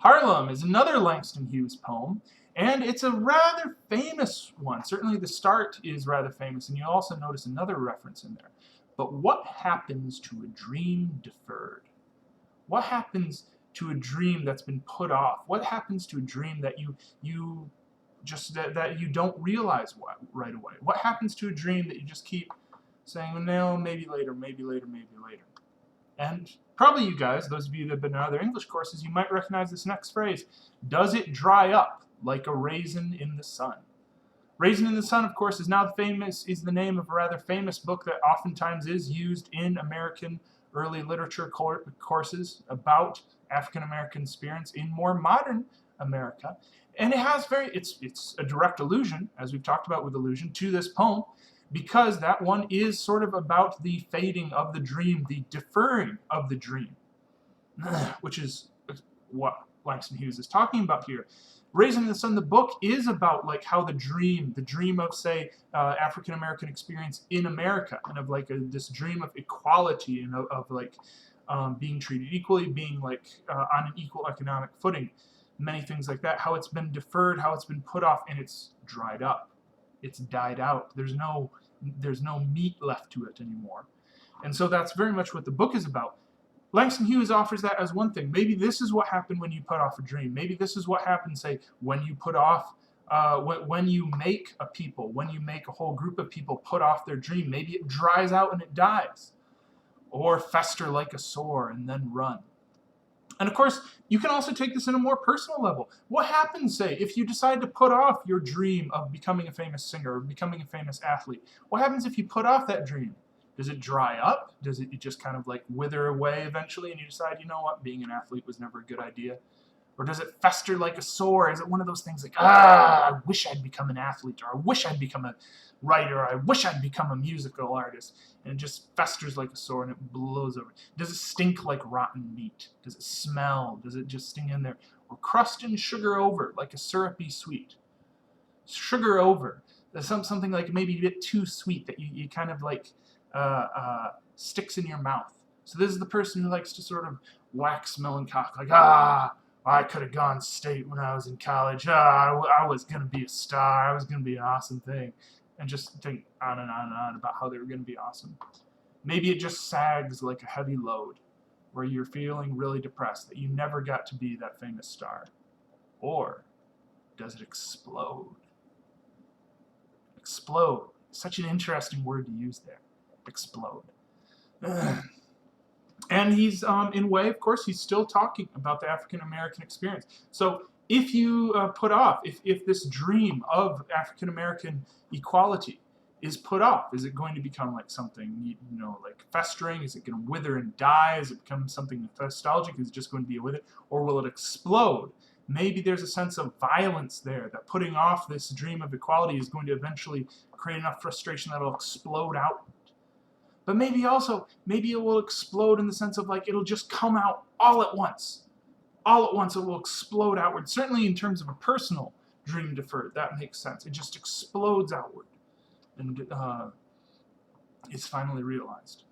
Harlem is another Langston Hughes poem, and it's a rather famous one. Certainly the start is rather famous, and you'll also notice another reference in there. But what happens to a dream deferred? What happens to a dream that's been put off? What happens to a dream that you just that you don't realize right away? What happens to a dream that you just keep saying, well, no, maybe later, maybe later, maybe later? And probably you guys, those of you that have been in other English courses, you might recognize this next phrase. Does it dry up like a raisin in the sun? Raisin in the Sun, of course, is the name of a rather famous book that oftentimes is used in American early literature courses about African American experience in more modern America. And it has it's a direct allusion, as we've talked about with allusion, to this poem, because that one is sort of about the fading of the dream, the deferring of the dream, which is what Langston Hughes is talking about here. Raisin in the Sun, the book, is about like how the dream of, say, African American experience in America, and of like this dream of equality and of like being treated equally, being like on an equal economic footing, many things like that. How it's been deferred, how it's been put off, and it's dried up, it's died out. There's no meat left to it anymore, and so that's very much what the book is about. Langston Hughes offers that as one thing. Maybe this is what happened when you put off a dream. Maybe this is what happens, say, when you put off, when you make a people, when you make a whole group of people put off their dream. Maybe it dries out and it dies, or fester like a sore and then run. And of course, you can also take this in a more personal level. What happens, say, if you decide to put off your dream of becoming a famous singer or becoming a famous athlete? What happens if you put off that dream? Does it dry up? Does it just kind of like wither away eventually and you decide, you know what, being an athlete was never a good idea? Or does it fester like a sore? Is it one of those things like, I wish I'd become an athlete, or I wish I'd become a writer, or I wish I'd become a musical artist, and it just festers like a sore and it blows over? Does it stink like rotten meat? Does it smell? Does it just sting in there? Or crust and sugar over like a syrupy sweet? Sugar over. There's something like maybe a bit too sweet that you kind of like sticks in your mouth. So this is the person who likes to sort of wax melancholy, like, I could have gone state when I was in college. I was going to be a star. I was going to be an awesome thing. And just think on and on and on about how they were going to be awesome. Maybe it just sags like a heavy load, where you're feeling really depressed that you never got to be that famous star. Or does it explode? Explode. Such an interesting word to use there. Explode. And he's, in a way, of course, he's still talking about the African American experience. So if you put off, if this dream of African American equality is put off, is it going to become like something, like festering? Is it going to wither and die? Is it become something nostalgic? Is it just going to be with it? Or will it explode? Maybe there's a sense of violence there, that putting off this dream of equality is going to eventually create enough frustration that it'll explode out. But maybe it will explode in the sense of like it'll just come out all at once. All at once it will explode outward. Certainly in terms of a personal dream deferred, that makes sense. It just explodes outward and it's finally realized.